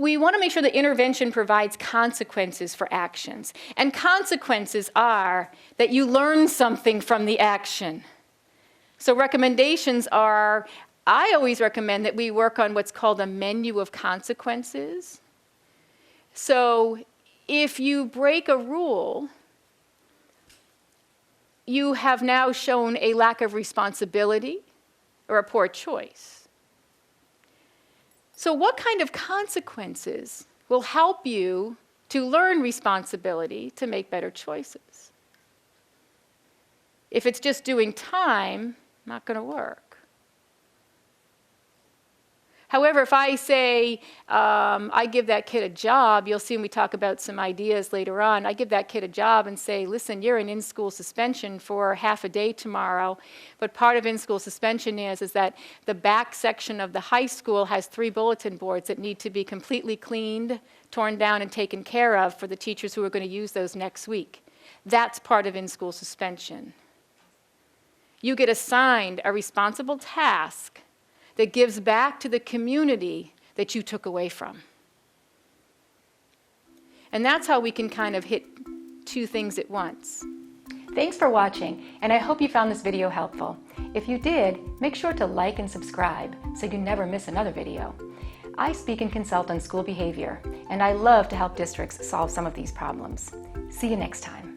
We want to make sure the intervention provides consequences for actions. And consequences are that you learn something from the action. So recommendations are, I always recommend that we work on what's called a menu of consequences. So if you break a rule, you have now shown a lack of responsibility or a poor choice. So what kind of consequences will help you to learn responsibility to make better choices? If it's just doing time, not going to work. However, if I say, I give that kid a job, you'll see when we talk about some ideas later on, I give that kid a job and say, listen, you're in school suspension for half a day tomorrow, but part of in-school suspension is that the back section of the high school has 3 bulletin boards that need to be completely cleaned, torn down, and taken care of for the teachers who are going to use those next week. That's part of in-school suspension. You get assigned a responsible task that gives back to the community that you took away from. And that's how we can kind of hit 2 things at once. Thanks for watching, and I hope you found this video helpful. If you did, make sure to like and subscribe so you never miss another video. I speak and consult on school behavior, and I love to help districts solve some of these problems. See you next time.